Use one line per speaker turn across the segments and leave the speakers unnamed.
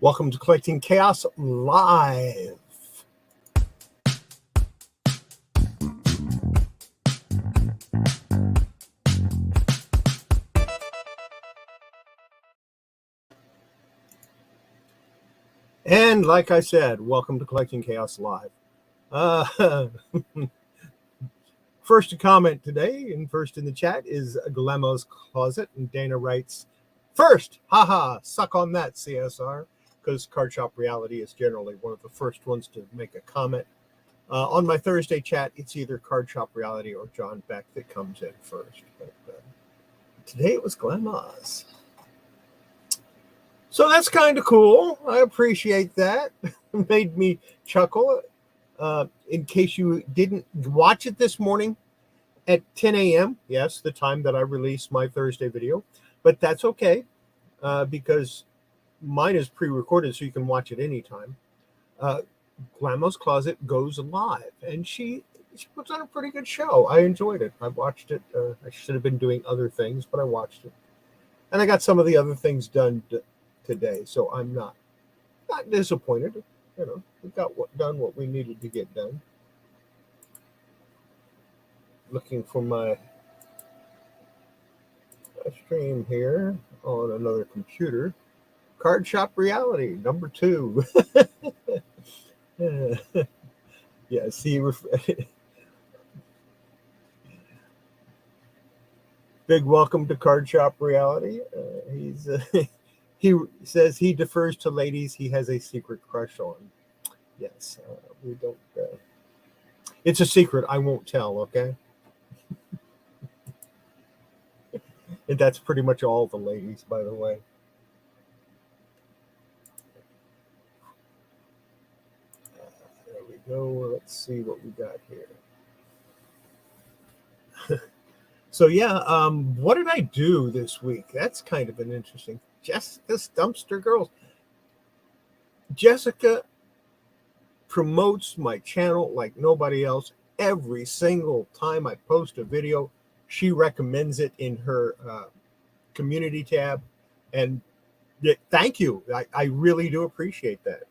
Welcome to Kollecting Kaos Live. And like I said, welcome to Kollecting Kaos Live. First to comment today and first in the chat is Glemmo's Closet, and Dana writes, first, haha, suck on that, CSR, because Card Shop Reality is generally one of the first ones to make a comment. On my Thursday chat, it's either Card Shop Reality or John Beck that comes in first. But today it was Glemmo's. So that's kind of cool. I appreciate that. It made me chuckle. In case you didn't watch it this morning at 10 a.m., yes, the time that I released my Thursday video, but that's okay because mine is pre-recorded so you can watch it anytime. Glammo's Closet goes live, and she puts on a pretty good show. I enjoyed it. I watched it. I should have been doing other things, but I watched it. And I got some of the other things done today, so I'm not disappointed. You know, we got done what we needed to get done. Looking for my stream here on another computer. Card Shop Reality, number 2. Yeah, see, big welcome to Card Shop Reality. He says he defers to ladies he has a secret crush on. Yes, we don't. It's a secret. I won't tell, okay? And that's pretty much all the ladies, by the way. There we go. Let's see what we got here. So, yeah, what did I do this week? That's kind of an interesting. Jessica's Dumpster Girls. Jessica promotes my channel like nobody else. Every single time I post a video, she recommends it in her community tab. And thank you. I really do appreciate that.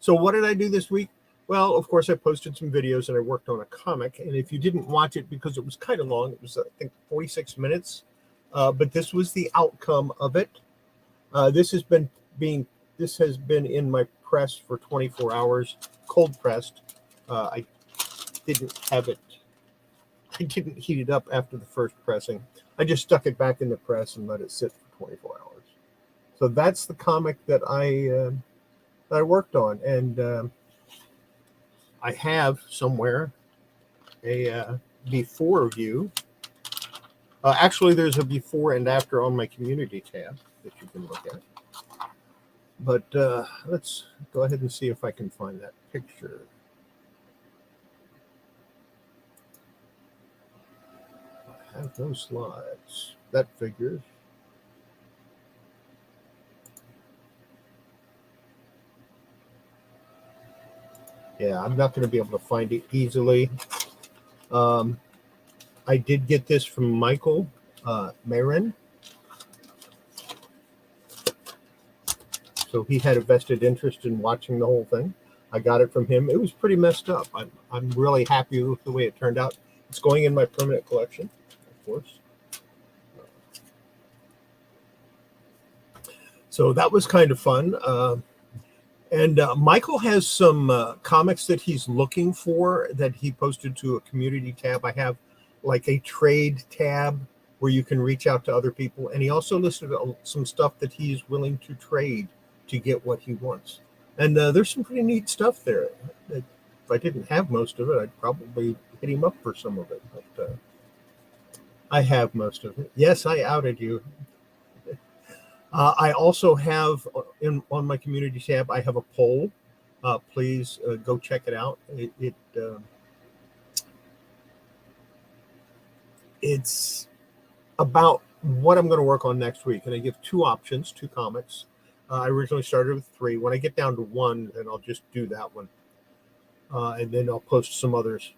So what did I do this week? Well, of course, I posted some videos and I worked on a comic. And if you didn't watch it because it was kind of long, it was, I think, 46 minutes. But this was the outcome of it. This has been in my press for 24 hours, cold pressed. I didn't heat it up after the first pressing. I just stuck it back in the press and let it sit for 24 hours. So that's the comic that I worked on, and I have somewhere a before view. Actually, there's a before and after on my community tab that you can look at. But let's go ahead and see if I can find that picture. I have those slides. That figures. Yeah, I'm not going to be able to find it easily. I did get this from Michael Marin. So he had a vested interest in watching the whole thing. I got it from him. It was pretty messed up. I'm really happy with the way it turned out. It's going in my permanent collection, of course. So that was kind of fun. And Michael has some comics that he's looking for that he posted to a community tab. I have like a trade tab where you can reach out to other people. And he also listed some stuff that he's willing to trade to get what he wants. And there's some pretty neat stuff there. If I didn't have most of it, I'd probably hit him up for some of it. But I have most of it. Yes, I outed you. I also have on my community tab, I have a poll. Please go check it out. It's about what I'm going to work on next week. And I give 2 options, 2 comics. I originally started with 3. When I get down to 1, then I'll just do that one. And then I'll post some others.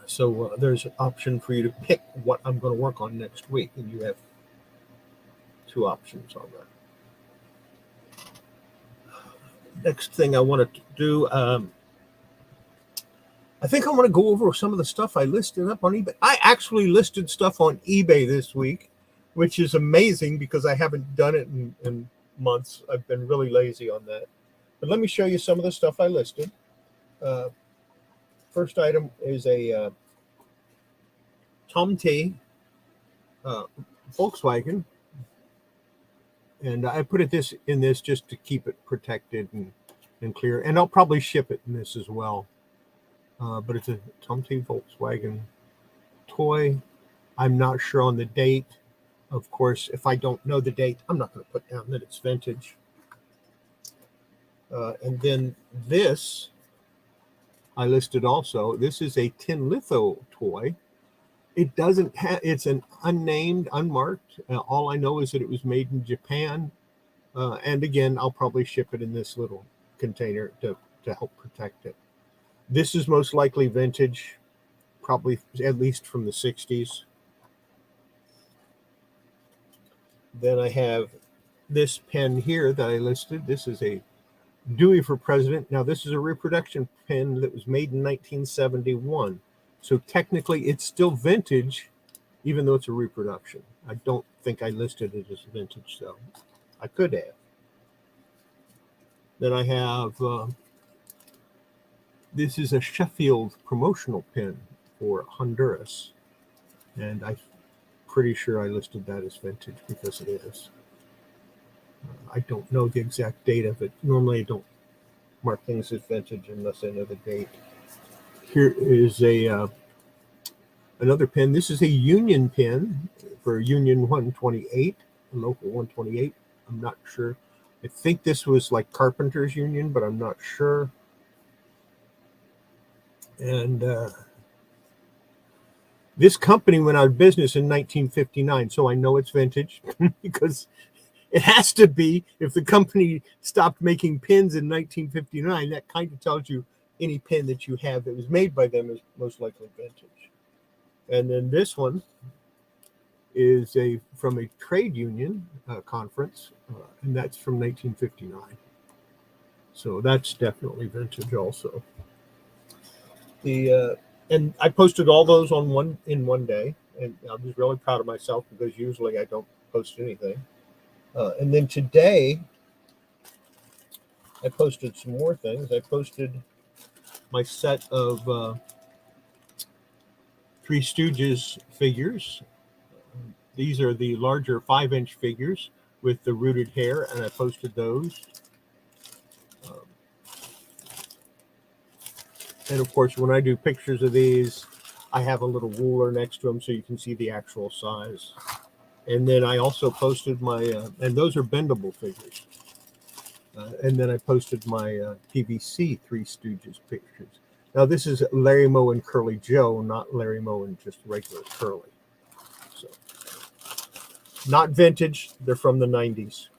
So there's an option for you to pick what I'm going to work on next week. And you have 2 options on that. Next thing I want to do, I think I want to go over some of the stuff I listed up on eBay. I actually listed stuff on eBay this week, which is amazing because I haven't done it in months. I've been really lazy on that. But let me show you some of the stuff I listed. First item is a Tom T Volkswagen. And I put this in this just to keep it protected and clear. And I'll probably ship it in this as well. But it's a Tom T Volkswagen toy. I'm not sure on the date. Of course, if I don't know the date, I'm not going to put down that it's vintage. And then this, I listed also. This is a tin litho toy. It doesn't have, it's an unnamed, unmarked. All I know is that it was made in Japan. And again, I'll probably ship it in this little container to help protect it. This is most likely vintage, probably at least from the 60s. Then I have this pen here that I listed. This is a Dewey for President. Now, this is a reproduction pen that was made in 1971. So technically, it's still vintage, even though it's a reproduction. I don't think I listed it as vintage, though. I could have. Then I have, this is a Sheffield promotional pen for Honduras. And I'm pretty sure I listed that as vintage because it is. I don't know the exact date of it. Normally, I don't mark things as vintage unless I know the date. Here is a another pen. This is a Union pen for Union 128, local 128. I'm not sure. I think this was like Carpenter's Union, but I'm not sure. And this company went out of business in 1959, so I know it's vintage because it has to be. If the company stopped making pens in 1959, that kind of tells you any pen that you have that was made by them is most likely vintage. And then this one is from a trade union conference, and that's from 1959. So that's definitely vintage also. And I posted all those in one day, and I was really proud of myself because usually I don't post anything. And then today, I posted some more things. I posted my set of Three Stooges figures. These are the larger 5-inch figures with the rooted hair, and I posted those. And of course, when I do pictures of these, I have a little ruler next to them so you can see the actual size. And then I also posted my, and those are bendable figures. And then I posted my PVC Three Stooges pictures. Now, this is Larry Moe and Curly Joe, not Larry Moe and just regular Curly. So, not vintage. They're from the 90s.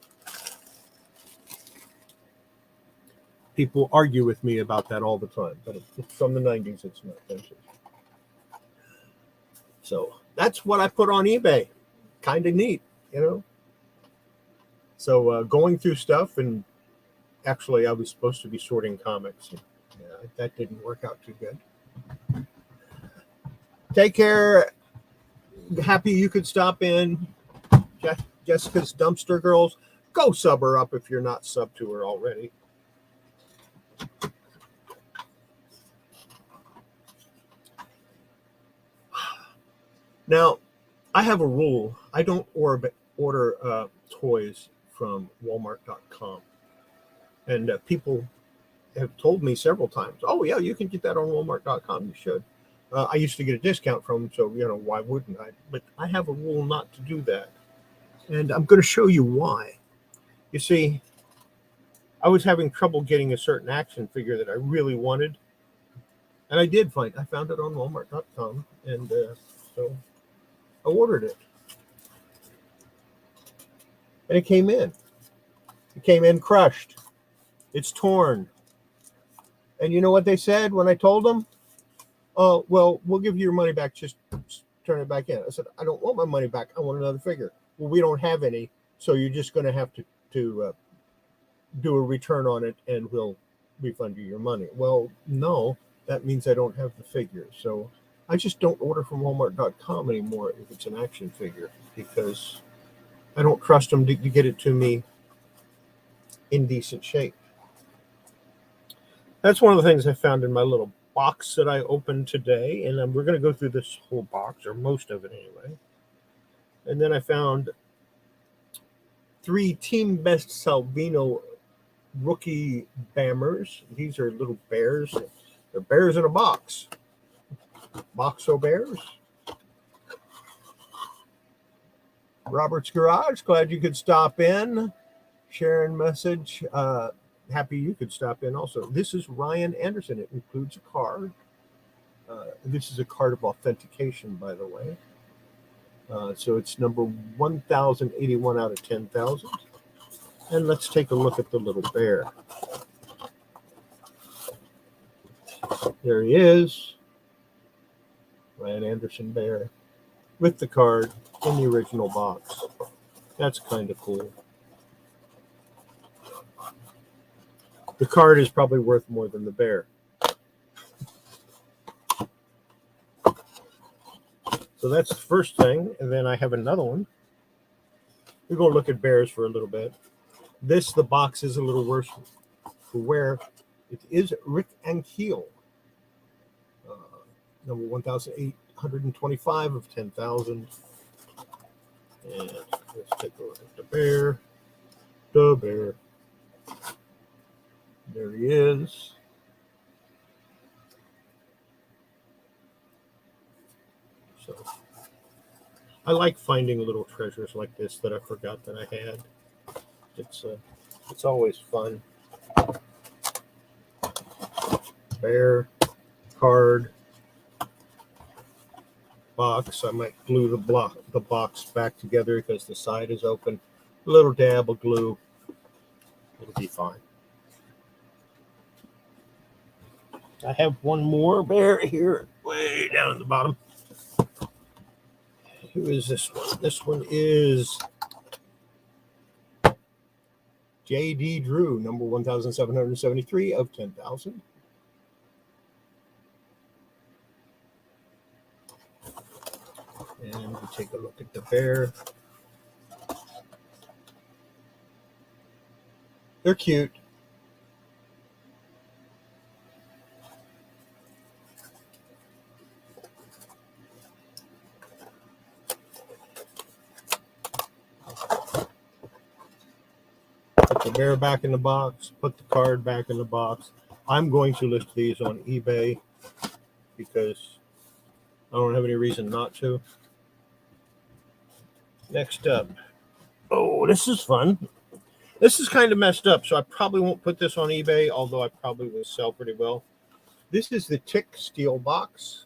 People argue with me about that all the time, but it's from the 90s. It's not vintage. So, that's what I put on eBay. Kind of neat, you know? So, going through stuff, and actually, I was supposed to be sorting comics. Yeah, that didn't work out too good. Take care. Happy you could stop in. Jessica's Dumpster Girls. Go sub her up if you're not sub to her already. Now, I have a rule. I don't order toys from Walmart.com. And people have told me several times, oh, yeah, you can get that on Walmart.com. You should. I used to get a discount from them, so, why wouldn't I? But I have a rule not to do that. And I'm going to show you why. You see, I was having trouble getting a certain action figure that I really wanted. And I found it on Walmart.com. And so I ordered it. And it came in. It came in crushed. It's torn. And you know what they said when I told them? Oh, well, we'll give you your money back. Just turn it back in. I said, I don't want my money back. I want another figure. Well, we don't have any, so you're just going to have to do a return on it and we'll refund you your money. Well, no, that means I don't have the figure. So I just don't order from Walmart.com anymore if it's an action figure, because I don't trust them to get it to me in decent shape. That's one of the things I found in my little box that I opened today. And we're going to go through this whole box, or most of it anyway. And then I found 3 Team Best Salvino rookie Bammers. These are little bears. They're bears in a box. Boxo Bears. Robert's Garage, glad you could stop in. Sharon message, happy you could stop in also. This is Ryan Anderson. It includes a card. This is a card of authentication, by the way. So it's number 1081 out of 10,000. And let's take a look at the little bear. There he is. Ryan Anderson bear with the card in the original box. That's kind of cool. The card is probably worth more than the bear. So that's the first thing. And then I have another one. We're going to look at bears for a little bit. The box is a little worse for wear. It is Rick and Keel. Number 1,825 of 10,000. And let's take a look at the bear. The bear. There he is. So I like finding little treasures like this that I forgot that I had. It's always fun. Bear, card, box. I might glue the box back together because the side is open. A little dab of glue. It'll be fine. I have one more bear here, way down at the bottom. Who is this one? This one is J.D. Drew, number 1,773 of 10,000. And we take a look at the bear. They're cute. Put the bear back in the box, put the card back in the box. I'm going to list these on eBay because I don't have any reason not to. Next up. Oh, this is fun. This is kind of messed up, so I probably won't put this on eBay, although I probably will sell pretty well. This is the Tick Steel box.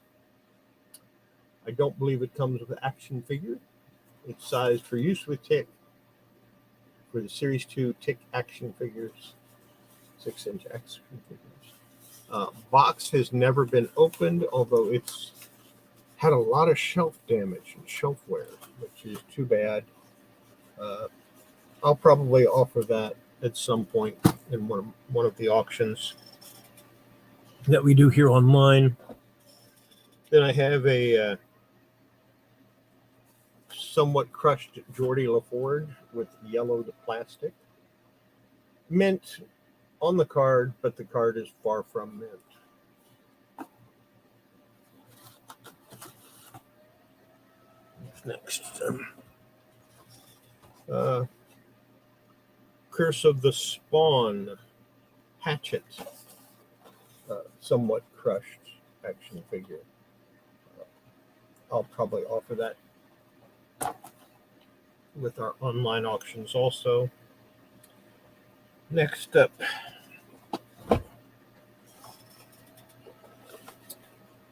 I don't believe it comes with an action figure. It's sized for use with Tick for the Series 2 Tick action figures, 6-inch action figures. Box has never been opened, although it's had a lot of shelf damage and shelf wear, which is too bad. I'll probably offer that at some point in one of the auctions that we do here online. Then I have a somewhat crushed Geordie LaFord with yellowed plastic. Mint on the card, but the card is far from mint. Next. Curse of the Spawn Hatchet. Somewhat crushed action figure. I'll probably offer that with our online auctions also. Next up.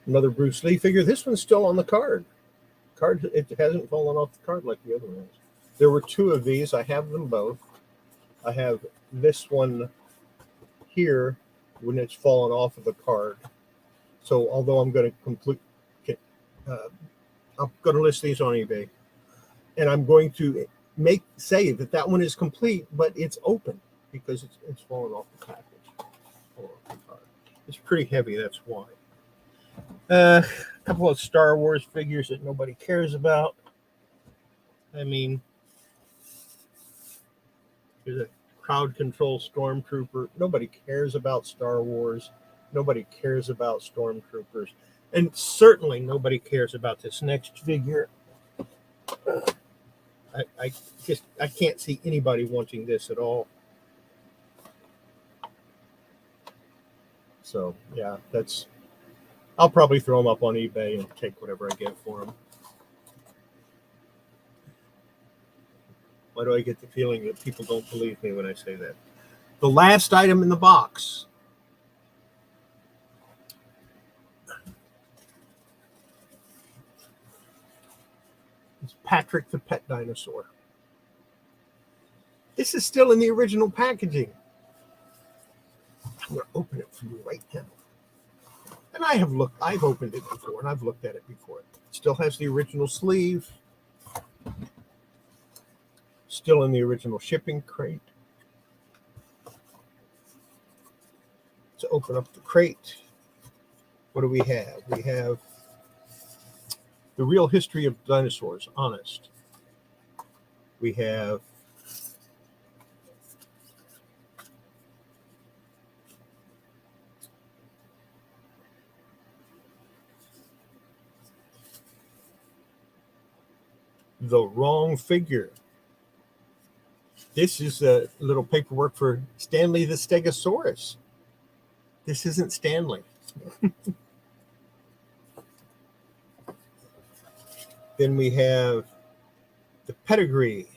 Another Bruce Lee figure. This one's still on the card. It hasn't fallen off the card like the other ones. There were 2 of these. I have them both. I have this one here when it's fallen off of the card. So although I'm going to I'm going to list these on eBay, and I'm going to say that one is complete, but it's open. because it's fallen off the package. It's pretty heavy, that's why. A couple of Star Wars figures that nobody cares about. I mean, there's a crowd control stormtrooper. Nobody cares about Star Wars. Nobody cares about stormtroopers. And certainly nobody cares about this next figure. I can't see anybody wanting this at all. So yeah, I'll probably throw them up on eBay and take whatever I get for them. Why do I get the feeling that people don't believe me when I say that? The last item in the box. It's Patrick the Pet Dinosaur. This is still in the original packaging. I'm going to open it for you right now. And I've opened it before, and I've looked at it before. It still has the original sleeve. Still in the original shipping crate. Let's open up the crate. What do we have? We have The Real History of Dinosaurs, Honest. We have The Wrong Figure. This is a little paperwork for Stanley the Stegosaurus. This isn't Stanley. Then we have the pedigree.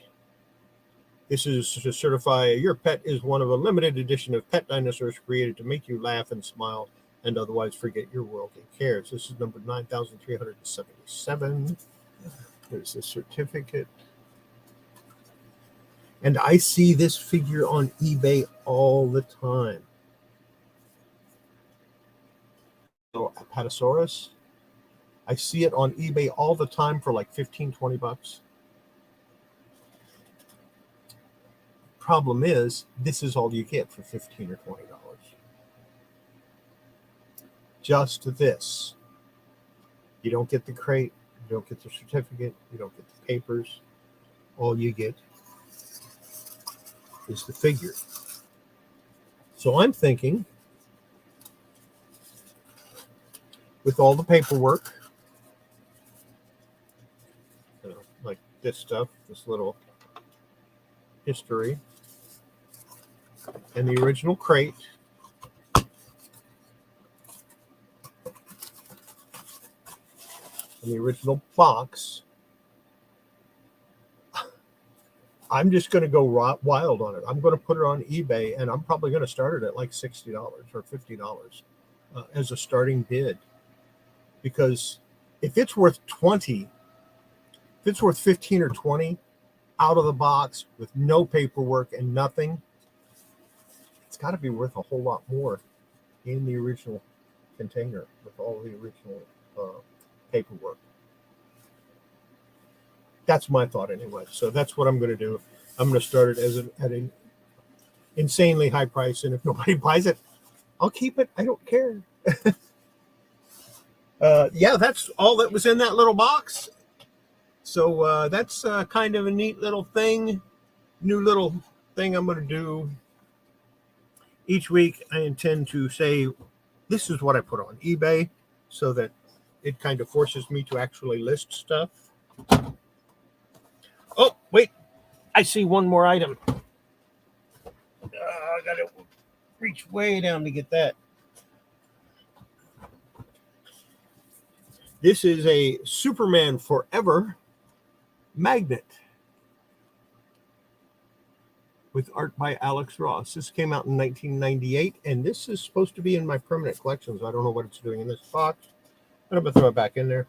This is to certify your pet is one of a limited edition of pet dinosaurs created to make you laugh and smile and otherwise forget your worldly cares. This is number 9,377. There's a certificate. And I see this figure on eBay all the time. So Apatosaurus. I see it on eBay all the time for like 15, 20 bucks. Problem is, this is all you get for $15 or $20. Just this. You don't get the crate. You don't get the certificate. You don't get the papers. All you get is the figure. So I'm thinking, with all the paperwork, like this stuff, this little history, and the original crate, and the original box, I'm just going to go wild on it. I'm going to put it on eBay, and I'm probably going to start it at like $60 or $50 as a starting bid. Because if it's worth 20, if it's worth 15 or 20 out of the box with no paperwork and nothing, it's got to be worth a whole lot more in the original container with all the original paperwork. That's my thought anyway. So that's what I'm going to do. I'm going to start it at an insanely high price, and if nobody buys it, I'll keep it. I don't care. Yeah, that's all that was in that little box. So that's kind of a neat little thing, new little thing I'm going to do. Each week I intend to say, this is what I put on eBay, so that it kind of forces me to actually list stuff. Oh, wait, I see one more item. I got to reach way down to get that. This is a Superman Forever magnet with art by Alex Ross. This came out in 1998, and this is supposed to be in my permanent collections. I don't know what it's doing in this box, but I'm going to throw it back in there.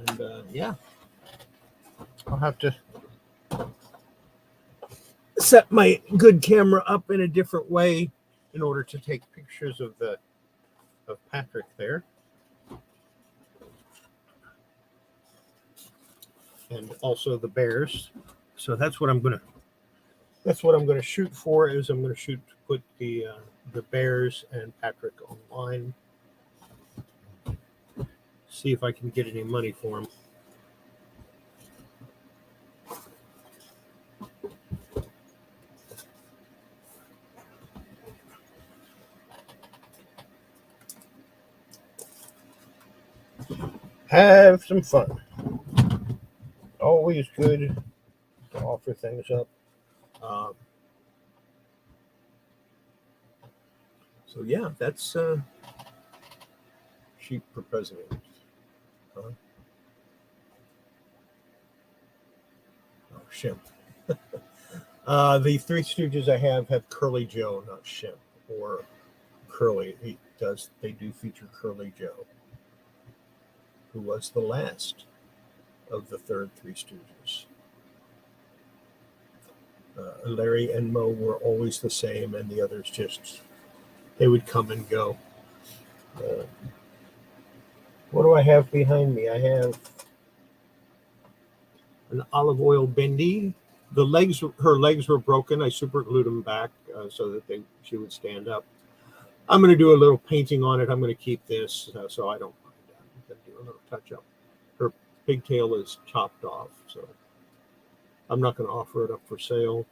And yeah, I'll have to set my good camera up in a different way in order to take pictures of Patrick there. And also the bears. So that's what I'm gonna shoot for. Is I'm gonna shoot to put the Bears and Patrick online. See if I can get any money for him. Have some fun. Always good to offer things up. So yeah, that's sheep for president. Shimp. The Three Stooges I have Curly Joe, not Shimp or Curly. They do feature Curly Joe, who was the last of the third Three Stooges. Larry and Moe were always the same, and the others they would come and go. What do I have behind me? I have an olive oil bendy. Her legs were broken. I super glued them back so that she would stand up. I'm going to do a little painting on it. I'm going to keep this so I don't mind that. I'm going to do a little touch up. Her pigtail is chopped off, so I'm not going to offer it up for sale.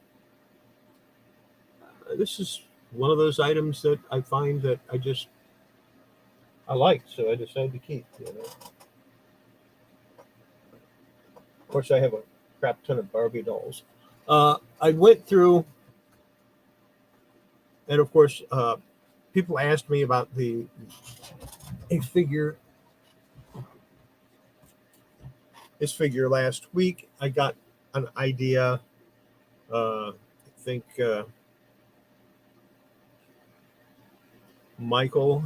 This is one of those items that I find that I like, so I decided to keep. Of course, I have a crap ton of Barbie dolls. I went through, and of course, people asked me about this figure last week. I got an idea. I think Michael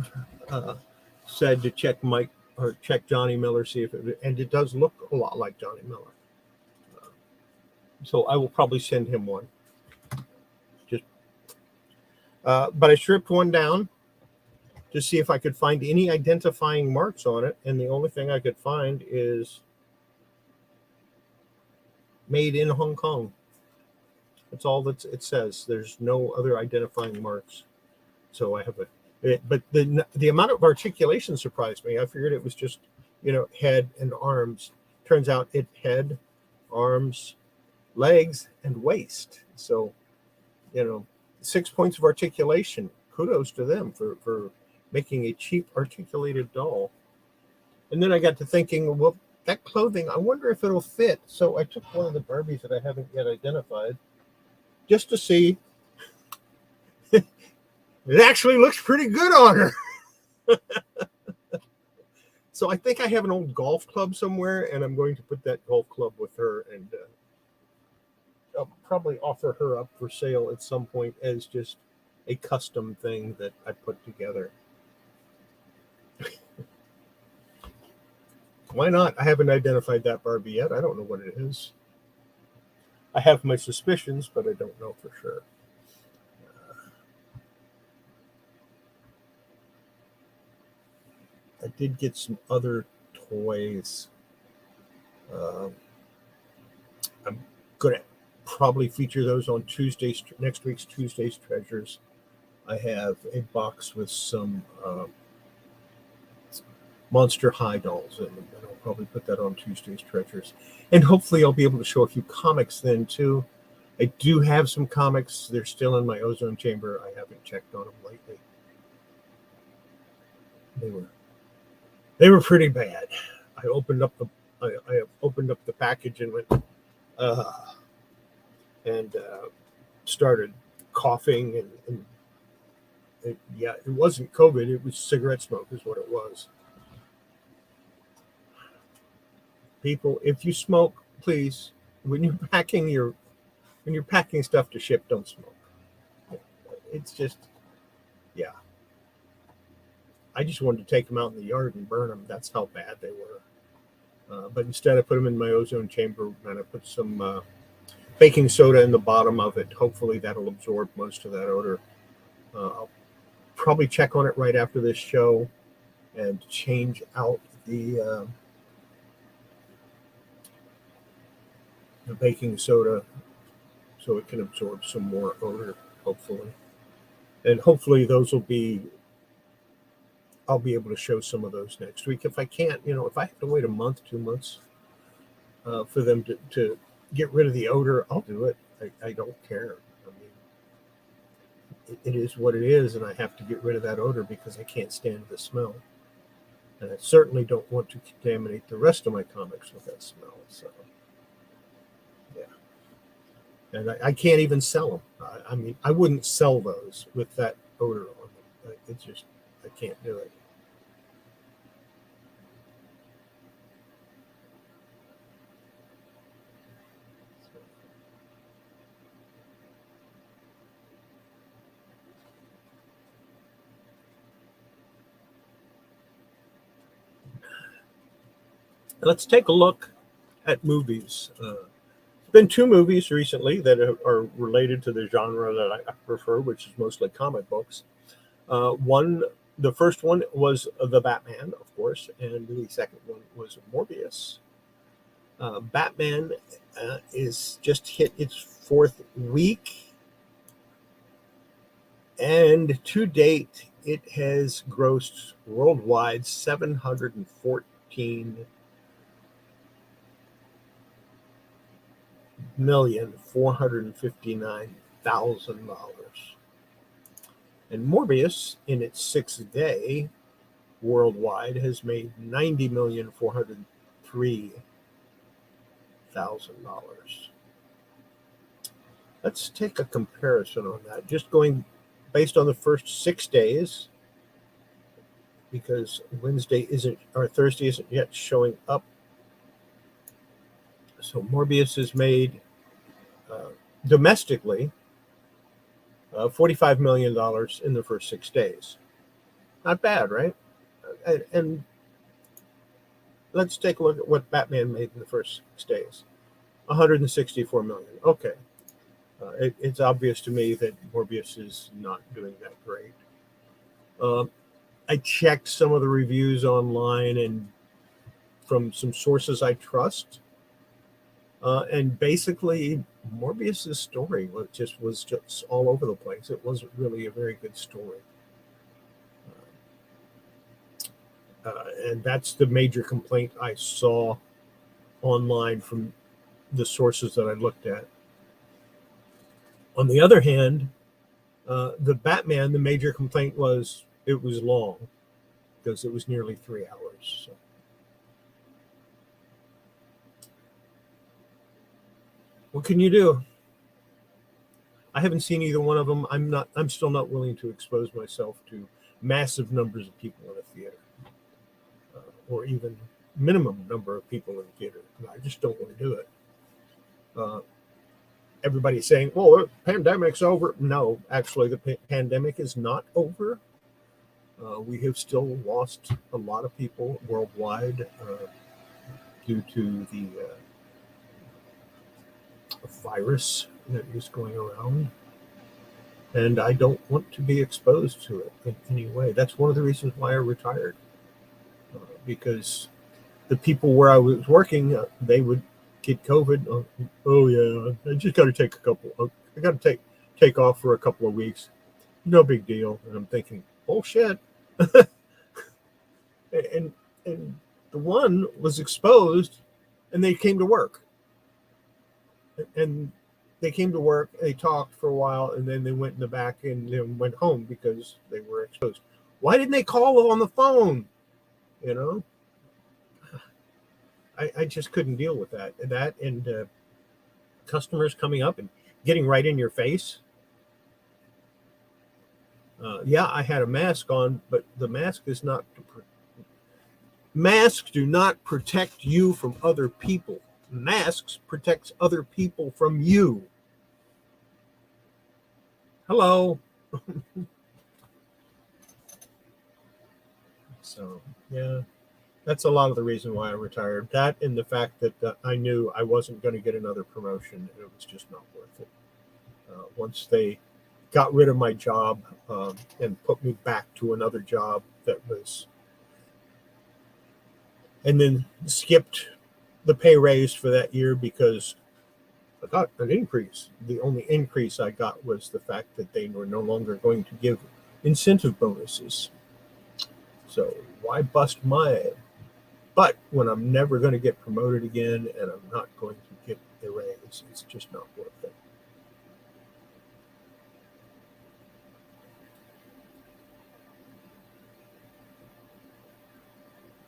said to check Johnny Miller, see if and it does look a lot like Johnny Miller. So I will probably send him one. But I stripped one down to see if I could find any identifying marks on it, and the only thing I could find is made in Hong Kong. That's all that it says. There's no other identifying marks. So I have but the amount of articulation surprised me. I figured it was just, head and arms. Turns out it head, arms, legs, and waist. So, 6 points of articulation. Kudos to them for making a cheap articulated doll. And then I got to thinking, well, that clothing, I wonder if it'll fit. So I took one of the Barbies that I haven't yet identified just to see. It actually looks pretty good on her. So I think I have an old golf club somewhere, and I'm going to put that golf club with her, and I'll probably offer her up for sale at some point as just a custom thing that I put together. Why not? I haven't identified that Barbie yet. I don't know what it is. I have my suspicions, but I don't know for sure. I did get some other toys. I'm going to probably feature those on next week's Tuesday's Treasures. I have a box with some Monster High dolls in them, and I'll probably put that on Tuesday's Treasures. And hopefully I'll be able to show a few comics then too. I do have some comics. They're still in my ozone chamber. I haven't checked on them lately. They were pretty bad. I opened up the package and went and started coughing and it wasn't COVID. It was cigarette smoke is what it was. People, if you smoke, please, when you're packing stuff to ship, don't smoke. It's just, yeah. I just wanted to take them out in the yard and burn them. That's how bad they were. But instead, I put them in my ozone chamber, and I put some baking soda in the bottom of it. Hopefully, that'll absorb most of that odor. I'll probably check on it right after this show and change out the the baking soda so it can absorb some more odor, hopefully. And hopefully those will be, I'll be able to show some of those next week. If I can't, if I have to wait a month, 2 months for them to get rid of the odor, I'll do it. I don't care. I mean, it is what it is, and I have to get rid of that odor because I can't stand the smell. And I certainly don't want to contaminate the rest of my comics with that smell. So, yeah. And I can't even sell them. I mean, I wouldn't sell those with that odor on them. It's just, I can't do it. Let's take a look at movies. Been 2 movies recently that are related to the genre that I prefer, which is mostly comic books. The first one was The Batman, of course, and the second one was Morbius. Batman is just hit its 4th week, and to date, it has grossed worldwide $714,459,000. And Morbius, in its 6th day worldwide, has made $90,403,000. Let's take a comparison on that. Just going based on the first 6 days, because Thursday isn't yet showing up. So Morbius has made domestically $45 million in the first 6 days. Not bad, right? And let's take a look at what Batman made in the first 6 days. $164 million. Okay. It's obvious to me that Morbius is not doing that great. I checked some of the reviews online and from some sources I trust. And basically, Morbius's story was just all over the place. It wasn't really a very good story. And that's the major complaint I saw online from the sources that I looked at. On the other hand, the Batman, the major complaint was it was long because it was nearly 3 hours. So. What can you do? I haven't seen either one of them. I'm still not willing to expose myself to massive numbers of people in a theater, or even minimum number of people in a theater. I just don't want to do it. Everybody's saying, well, the pandemic's over. No, actually, the pandemic is not over. We have still lost a lot of people worldwide due to the virus that is going around. And I don't want to be exposed to it in any way. That's one of the reasons why I retired. Because the people where I was working, they would get COVID. Oh yeah, I just got to take I got to take off for a couple of weeks. No big deal. And I'm thinking, oh shit. and the one was exposed, and they came to work. And they came to work, they talked for a while, and then they went in the back and then went home because they were exposed. Why didn't they call on the phone? I just couldn't deal with that. And customers coming up and getting right in your face. Yeah, I had a mask on, but the mask is not. Masks do not protect you from other people. Masks protects other people from you. Hello. So, yeah, that's a lot of the reason why I retired. That and the fact that I knew I wasn't going to get another promotion. It was just not worth it. Once they got rid of my job and put me back to another job and then skipped the pay raise for that year because I got an increase. The only increase I got was the fact that they were no longer going to give incentive bonuses. So why bust my butt when I'm never going to get promoted again and I'm not going to get the raise? It's just not worth it.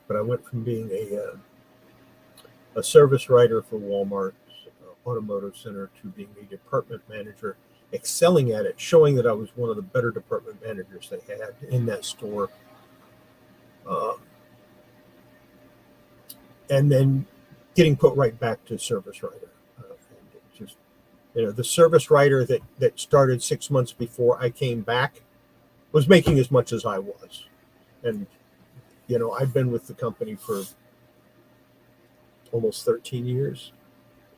But I went from being a service writer for Walmart's automotive center to being a department manager, excelling at it, showing that I was one of the better department managers they had in that store. And then getting put right back to service writer. Just, the service writer that started 6 months before I came back was making as much as I was. And I've been with the company for almost 13 years.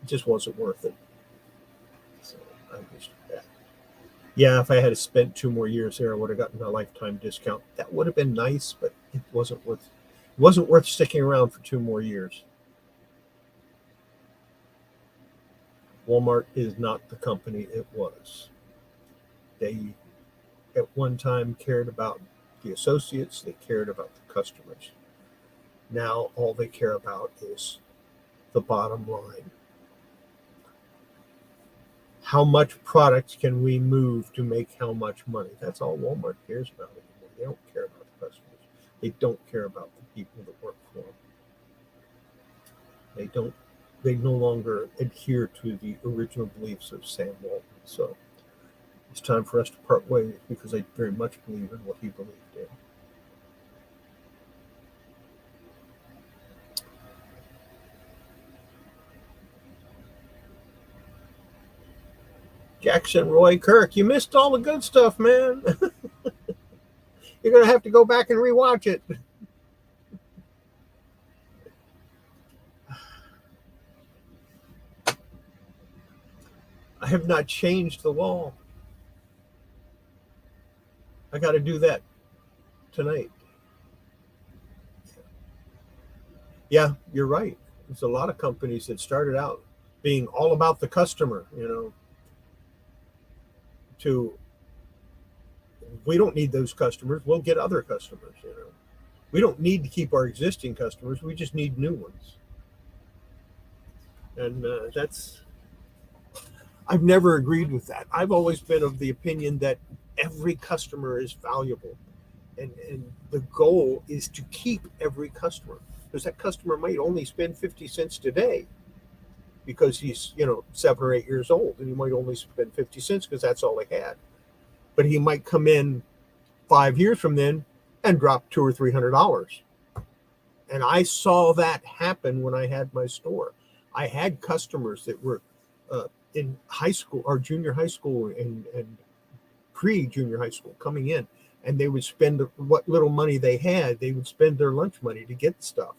It just wasn't worth it. So I just, yeah, if I had spent 2 more years there, I would have gotten a lifetime discount. That would have been nice, but it wasn't worth sticking around for 2 more years. Walmart is not the company it was. They, at one time, cared about the associates. They cared about the customers. Now all they care about is the bottom line. How much product can we move to make how much money? That's all Walmart cares about anymore. They don't care about the customers. They don't care about the people that work for them. They no longer adhere to the original beliefs of Sam Walton. So it's time for us to part ways, because I very much believe in what he believed in. Jackson Roy Kirk, you missed all the good stuff, man. You're going to have to go back and rewatch it. I have not changed the wall. I got to do that tonight. Yeah, you're right. There's a lot of companies that started out being all about the customer, to, we don't need those customers. We'll get other customers, We don't need to keep our existing customers. We just need new ones. And I've never agreed with that. I've always been of the opinion that every customer is valuable. And the goal is to keep every customer, because that customer might only spend 50 cents today because he's, 7 or 8 years old, and he might only spend 50 cents because that's all he had. But he might come in 5 years from then and drop $200 or $300. And I saw that happen when I had my store. I had customers that were in high school or junior high school and pre-junior high school coming in, and they would spend what little money they had. They would spend their lunch money to get stuff,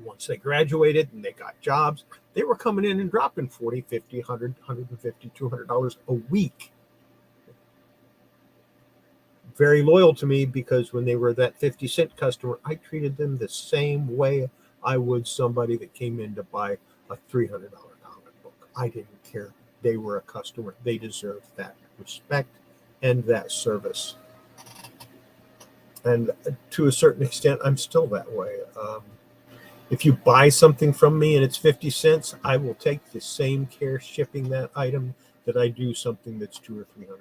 Once they graduated and they got jobs, they were coming in and dropping $40, $50, $100, $150, $200 a week. Very loyal to me, because when they were that 50-cent customer, I treated them the same way I would somebody that came in to buy a $300 comic book. I didn't care. They were a customer. They deserved that respect and that service. And to a certain extent, I'm still that way. If you buy something from me and it's 50 cents, I will take the same care shipping that item that I do something that's $200 or $300.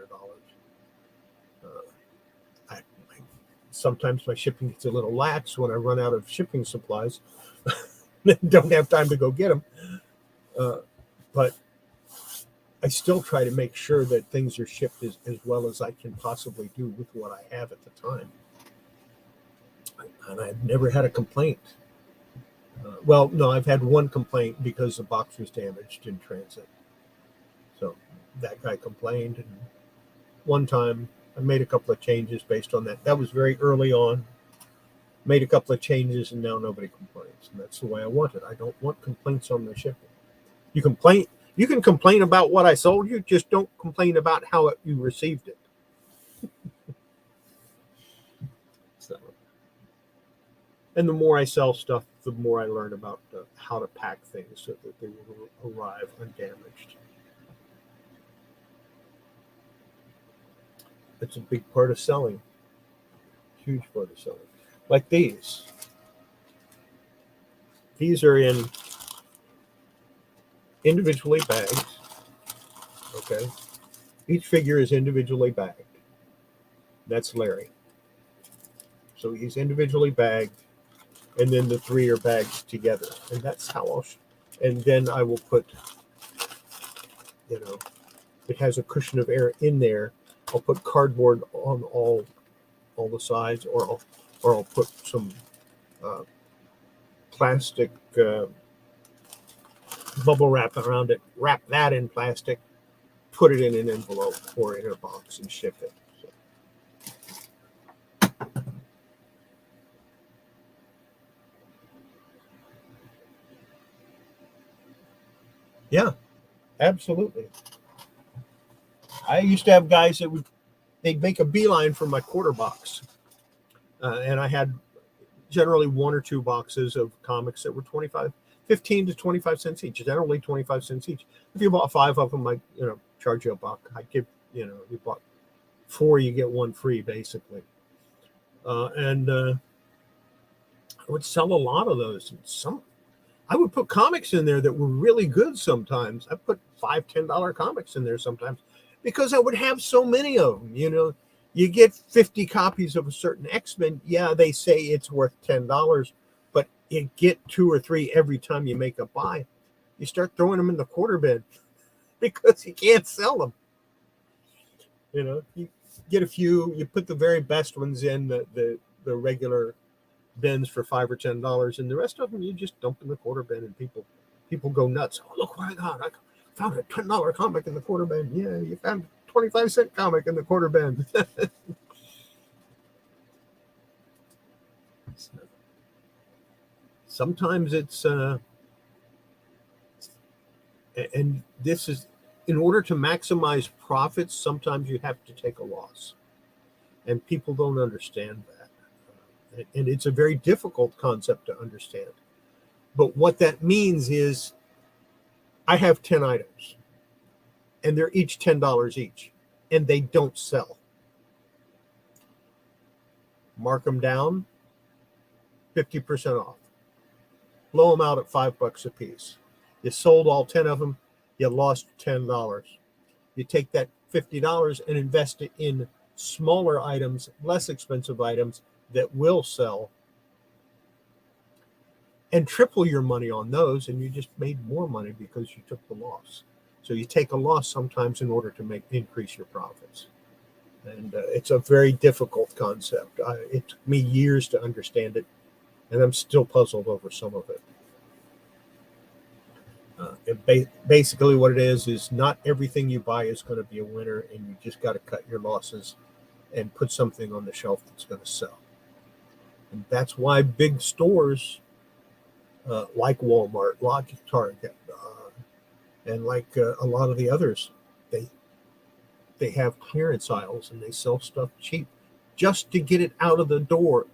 Sometimes my shipping gets a little lax when I run out of shipping supplies. Don't have time to go get them. But I still try to make sure that things are shipped as well as I can possibly do with what I have at the time. And I've never had a complaint. Well, no, I've had one complaint because the box was damaged in transit. So that guy complained, and one time I made a couple of changes based on that. That was very early on. Made a couple of changes, and now nobody complains. And that's the way I want it. I don't want complaints on my shipping. You can complain about what I sold you, just don't complain about how you received it. So, and the more I sell stuff, the the more I learn about how to pack things so that they will arrive undamaged. It's a big part of selling, huge part of selling. Like these. These are in individually bagged. Okay. Each figure is individually bagged. That's Larry. So he's individually bagged, and then the three are bagged together. And that's how I'll, and then I will put, it has a cushion of air in there. I'll put cardboard on all the sides, or I'll put some plastic bubble wrap around it, wrap that in plastic, put it in an envelope or in a box and ship it. Yeah, absolutely. I used to have guys that they'd make a beeline for my quarter box. And I had generally one or two boxes of comics that were 15 to 25 cents each, generally 25 cents each. If you bought 5 of them, I charge you $1. I give, you bought 4, you get 1 free, basically. And I would sell a lot of those. I would put comics in there that were really good sometimes. I put $5, $10 comics in there sometimes because I would have so many of them. You get 50 copies of a certain X-Men. Yeah, they say it's worth $10, but you get 2 or 3 every time you make a buy. You start throwing them in the quarter bin because you can't sell them. You get a few, you put the very best ones in the regular bins for $5 or $10, and the rest of them you just dump in the quarter bin, and people go nuts. Oh, look what I got! I found a $10 comic in the quarter bin. Yeah, you found a 25-cent comic in the quarter bin. Sometimes it's and this is in order to maximize profits. Sometimes you have to take a loss, and people don't understand that. And it's a very difficult concept to understand. But what that means is I have 10 items, and they're each $10 each, and they don't sell. Mark them down, 50% off. Blow them out at $5 a piece. You sold all 10 of them, you lost $10. You take that $50 and invest it in smaller items, less expensive items that will sell, and triple your money on those, and you just made more money because you took the loss. So you take a loss sometimes in order to increase your profits. And it's a very difficult concept. It took me years to understand it, and I'm still puzzled over some of it. Basically what it is not everything you buy is going to be a winner, and you just got to cut your losses and put something on the shelf that's going to sell. And that's why big stores like Walmart, like Target, and like a lot of the others, they have clearance aisles and they sell stuff cheap just to get it out of the door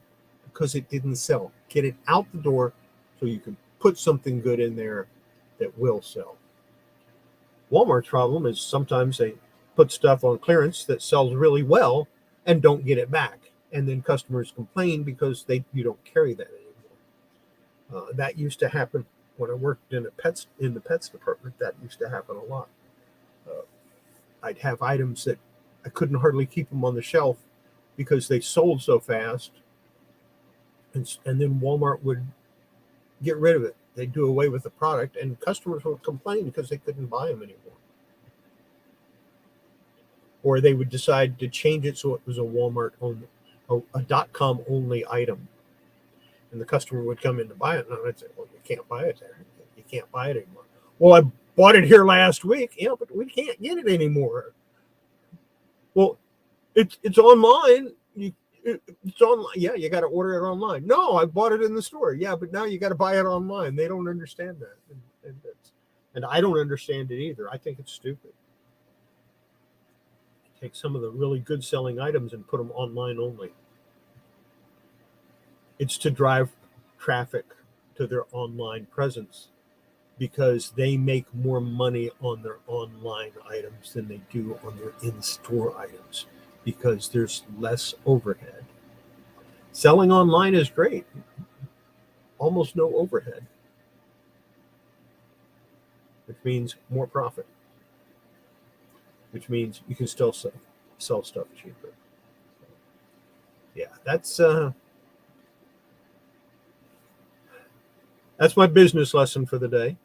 because it didn't sell. Get it out the door so you can put something good in there that will sell. Walmart's problem is sometimes they put stuff on clearance that sells really well and don't get it back. And then customers complain because you don't carry that anymore. That used to happen when I worked in the pets department. That used to happen a lot. I'd have items that I couldn't hardly keep them on the shelf because they sold so fast, and then Walmart would get rid of it. They'd do away with the product, and customers would complain because they couldn't buy them anymore. Or they would decide to change it so it was a Walmart only, a .com only item. And the customer would come in to buy it, and I'd say, well, you can't buy it there. You can't buy it anymore. Well, I bought it here last week. Yeah, but we can't get it anymore. Well, it's online. It's online. Yeah, you got to order it online. No, I bought it in the store. Yeah, but now you got to buy it online. They don't understand that. And I don't understand it either. I think it's stupid. Take some of the really good selling items and put them online only. It's to drive traffic to their online presence because they make more money on their online items than they do on their in-store items because there's less overhead. Selling online is great. Almost no overhead, which means more profit, which means you can still sell stuff cheaper. Yeah, that's my business lesson for the day.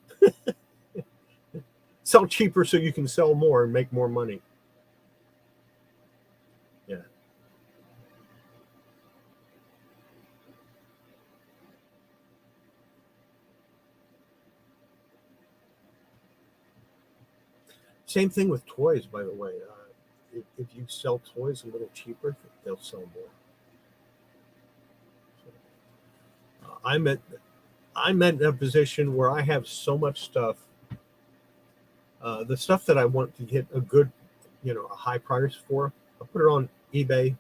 Sell cheaper so you can sell more and make more money. Yeah. Same thing with toys, by the way. If you sell toys a little cheaper, they'll sell more. So, I'm at a position where I have so much stuff. The stuff that I want to get a good, a high price for, I'll put it on eBay,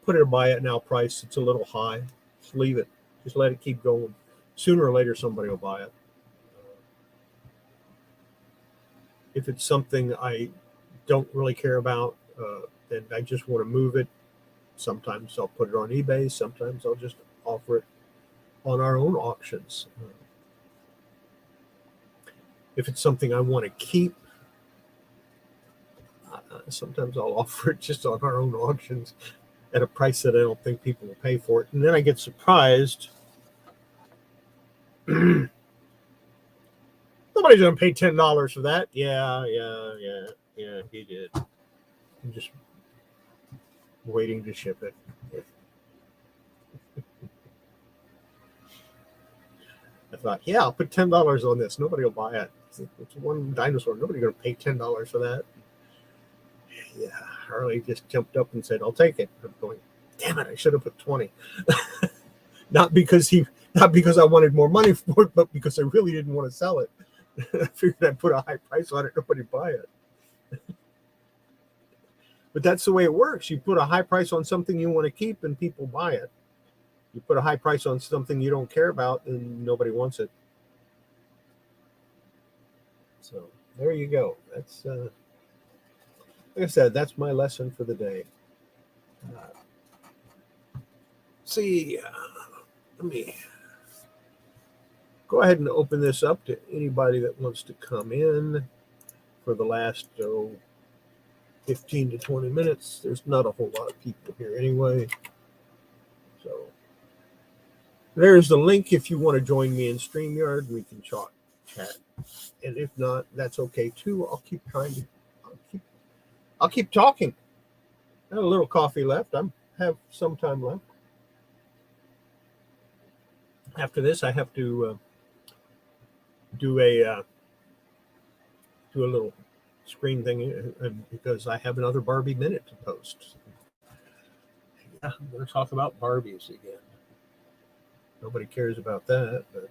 put it to buy it now price. It's a little high. Just leave it. Just let it keep going. Sooner or later, somebody will buy it. If it's something I don't really care about, then I just want to move it. Sometimes I'll put it on eBay. Sometimes I'll just offer it on our own auctions. If it's something I want to keep, sometimes I'll offer it just on our own auctions at a price that I don't think people will pay for it. And then I get surprised. Nobody's going to pay $10 for that. Yeah, he did. I'm just waiting to ship it. I thought, yeah, I'll put $10 on this. Nobody will buy it. It's one dinosaur. Nobody's going to pay $10 for that. Yeah, Harley just jumped up and said, I'll take it. I'm going, damn it, I should have put 20. Not because I wanted more money for it, but because I really didn't want to sell it. I figured I'd put a high price on it, nobody would buy it. But that's the way it works. You put a high price on something you want to keep and people buy it. You put a high price on something you don't care about and nobody wants it. So there you go. That's like I said, that's my lesson for the day. Let me go ahead and open this up to anybody that wants to come in for the last 15 to 20 minutes. There's not a whole lot of people here anyway. So there's the link if you want to join me in StreamYard. We can chat. And if not, that's okay too. I'll keep talking. I have a little coffee left. I have some time left. After this, I have to do a little screen thing because I have another Barbie minute to post. Yeah, I'm going to talk about Barbies again. Nobody cares about that, but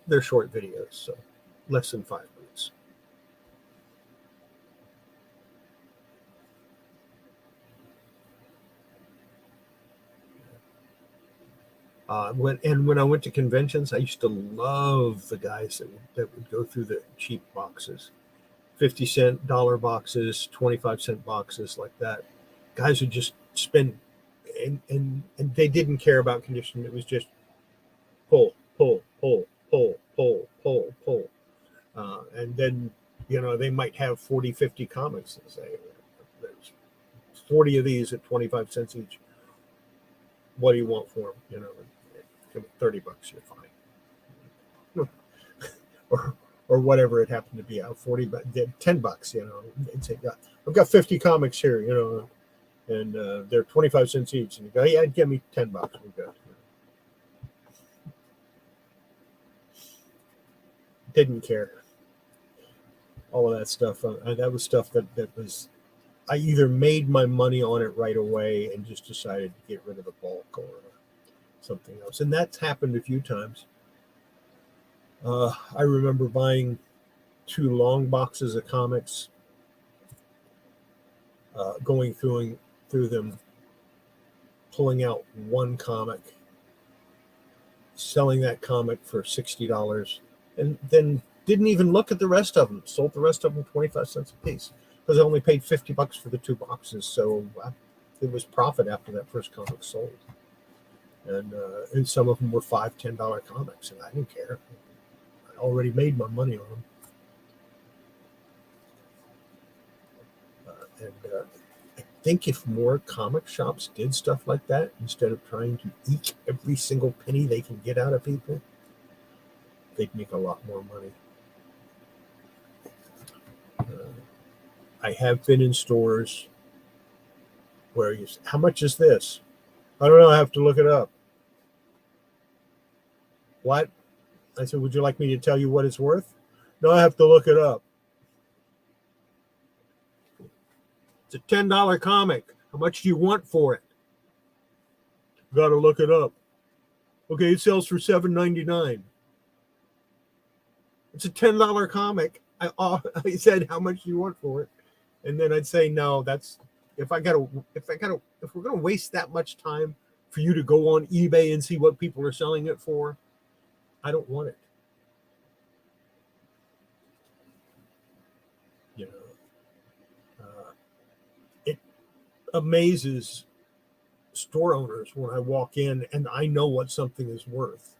they're short videos, so less than 5 minutes. When I went to conventions, I used to love the guys that would go through the cheap boxes, 50-cent dollar boxes, 25-cent boxes like that. Guys would just spend, and they didn't care about condition. It was just pull, and then they might have 40, 50 comics and say, "There's 40 of these at 25 cents each. What do you want for them?" $30, you're fine. or whatever it happened to be out, 40, but $10, they'd say, I've got 50 comics here, and they're 25 cents each. And you go, yeah, give me $10. We're good. Didn't care. All of that stuff. That was stuff that was, I either made my money on it right away and just decided to get rid of the bulk or something else. And that's happened a few times. I remember buying 2 long boxes of comics, going through them, pulling out one comic, selling that comic for $60 and then didn't even look at the rest of them. Sold the rest of them 25 cents a piece because I only paid $50 for the 2 boxes. So it was profit after that first comic sold. And some of them were $5-10 comics, and I didn't care. I already made my money on them. I think if more comic shops did stuff like that, instead of trying to eke every single penny they can get out of people, they'd make a lot more money. I have been in stores where you say, how much is this? I don't know, I have to look it up. What? I said, would you like me to tell you what it's worth? No, I have to look it up. It's a $10 comic. How much do you want for it? Got to look it up. Okay, it sells for $7.99. It's a $10 comic. I said, how much do you want for it? And then I'd say, no, that's if we're gonna waste that much time for you to go on eBay and see what people are selling it for, I don't want it. You know, it amazes store owners when I walk in and I know what something is worth.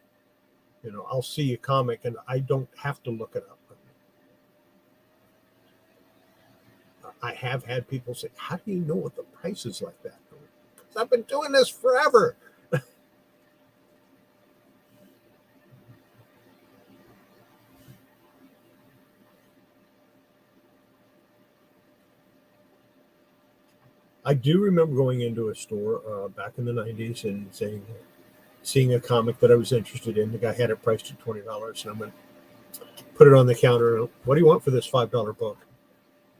You know, I'll see a comic and I don't have to look it up. I have had people say, how do you know what the price is like that? Because I've been doing this forever. I do remember going into a store back in the 90s and seeing a comic that I was interested in. The guy had it priced at $20, and I went, put it on the counter. What do you want for this $5 book?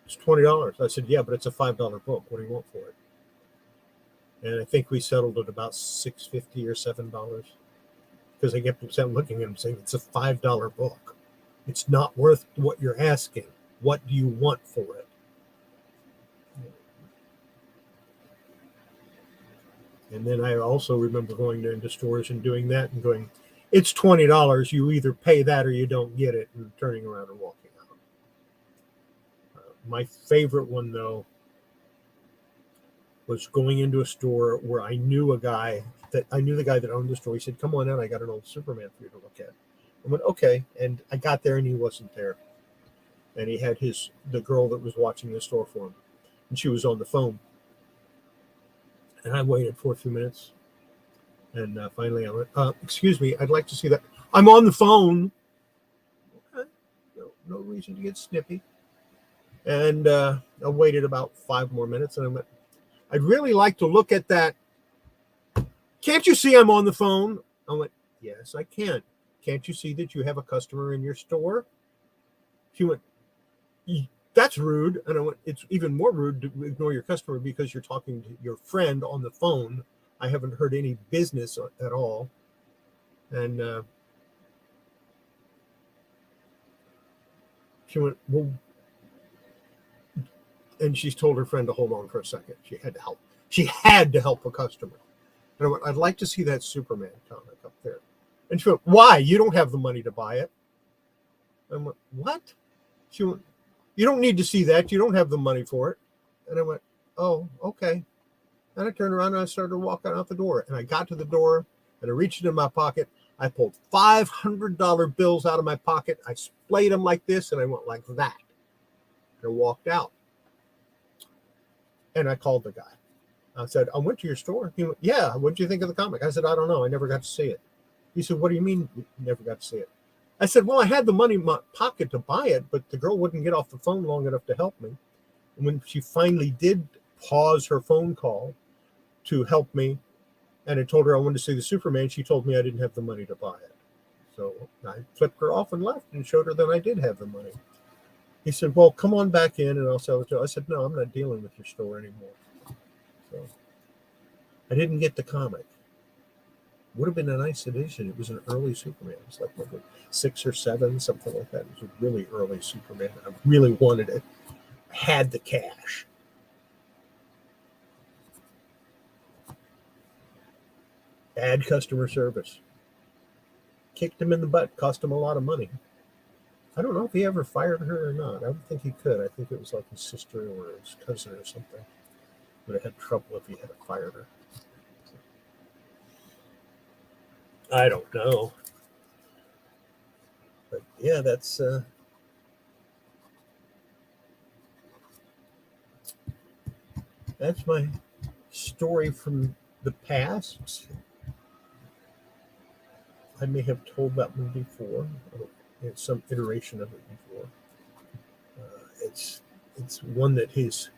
It's $20. I said, yeah, but it's a $5 book. What do you want for it? And I think we settled at about $6.50 or $7 because I kept looking at him saying, it's a $5 book. It's not worth what you're asking. What do you want for it? And then I also remember going into stores and doing that and going, it's $20. You either pay that or you don't get it, and turning around and walking out. My favorite one, though, was going into a store where I knew the guy that owned the store. He said, come on in, I got an old Superman for you to look at. I went, okay. And I got there and he wasn't there. And he had the girl that was watching the store for him. And she was on the phone. And I waited for a few minutes. And finally I went, excuse me, I'd like to see that. I'm on the phone. Okay. No reason to get snippy. And I waited about 5 more minutes, and I went, I'd really like to look at that. Can't you see I'm on the phone? I went, yes, I can. Can't you see that you have a customer in your store? She went, that's rude. And I went, it's even more rude to ignore your customer because you're talking to your friend on the phone. I haven't heard any business at all. And she went, well, and she's told her friend to hold on for a second. She had to help. She had to help a customer. And I went, I'd like to see that Superman comic up there. And she went, why? You don't have the money to buy it. I went, what? She went, you don't need to see that. You don't have the money for it. And I went, oh, okay. And I turned around and I started walking out the door. And I got to the door and I reached into my pocket. I pulled $500 bills out of my pocket. I splayed them like this and I went like that. And I walked out. And I called the guy. I said, I went to your store. He went, yeah, what did you think of the comic? I said, I don't know. I never got to see it. He said, what do you mean you never got to see it? I said, well, I had the money in my pocket to buy it, but the girl wouldn't get off the phone long enough to help me. And when she finally did pause her phone call to help me, and I told her I wanted to see the Superman, she told me I didn't have the money to buy it. So I flipped her off and left and showed her that I did have the money. He said, well, come on back in and I'll sell it to you. I said, no, I'm not dealing with your store anymore. So I didn't get the comic. Would have been a nice edition. It was an early Superman. It was like 6 or 7, something like that. It was a really early Superman. I really wanted it. I had the cash. Bad customer service. kicked him in the butt, cost him a lot of money. I don't know if he ever fired her or not. I don't think he could. I think it was like his sister or his cousin or something. Would have had trouble if he had fired her. I don't know. But yeah, that's my story from the past. I may have told that one before, some iteration of it before. It's one that has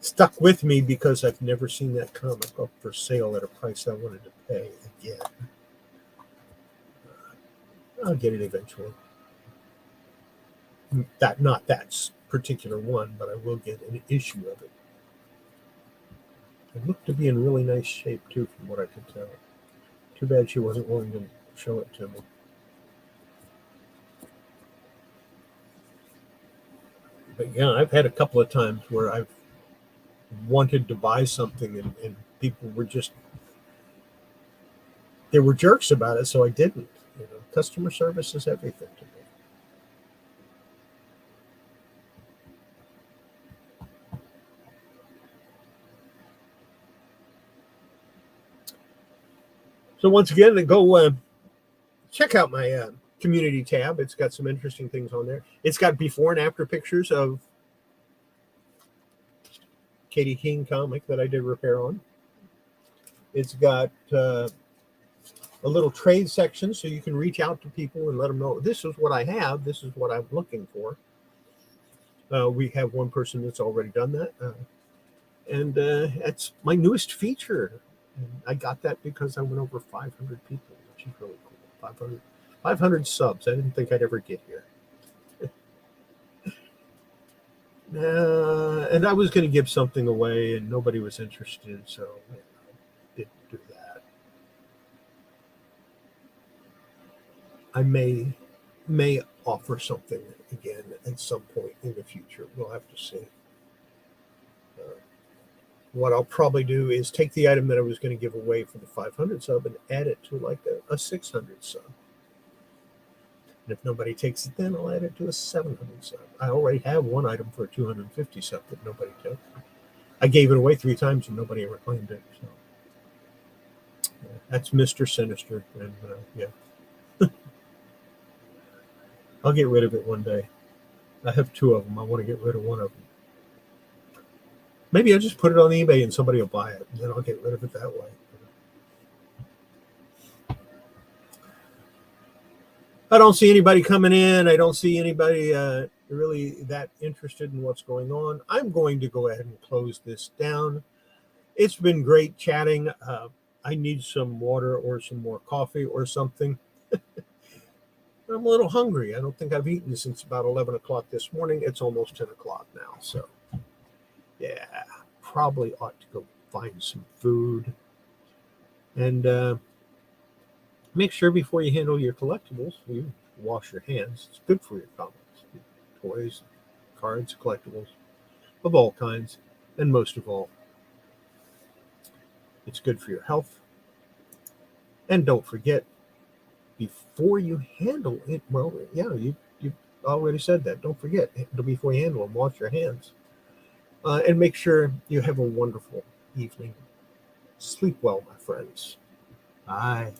stuck with me because I've never seen that comic up for sale at a price I wanted to pay again. I'll get it eventually. Not that particular one, but I will get an issue of it. It looked to be in really nice shape too, from what I could tell. Too bad she wasn't willing to show it to me. But yeah, I've had a couple of times where I've wanted to buy something and people were they were jerks about it, so I didn't. Customer service is everything to me. So once again, go check out my community tab. It's got some interesting things on there. It's got before and after pictures of Katie King comic that I did repair on. It's got a little trade section, so you can reach out to people and let them know, this is what I have, this is what I'm looking for. We have one person that's already done that. And that's my newest feature. And I got that because I went over 500 people, which is really cool. 500 subs. I didn't think I'd ever get here. And I was going to give something away, and nobody was interested, so I didn't do that. I may offer something again at some point in the future. We'll have to see. What I'll probably do is take the item that I was going to give away for the 500 sub and add it to like a 600 sub. And if nobody takes it, then I'll add it to a 700 sub. I already have one item for a 250 sub that nobody took. I gave it away 3 times and nobody ever claimed it. So that's Mr. Sinister. And yeah, I'll get rid of it one day. I have 2 of them. I want to get rid of one of them. Maybe I'll just put it on eBay and somebody will buy it, and then I'll get rid of it that way. I don't see anybody coming in. I don't see anybody really that interested in what's going on. I'm going to go ahead and close this down. It's been great chatting. I need some water or some more coffee or something. I'm a little hungry. I don't think I've eaten since about 11 o'clock this morning. It's almost 10 o'clock now, so yeah, probably ought to go find some food. And make sure before you handle your collectibles, you wash your hands. It's good for your comics, toys, cards, collectibles of all kinds. And most of all, it's good for your health. And don't forget, before you handle it, well, yeah, you already said that. Don't forget, before you handle them, wash your hands. And make sure you have a wonderful evening. Sleep well, my friends. Bye.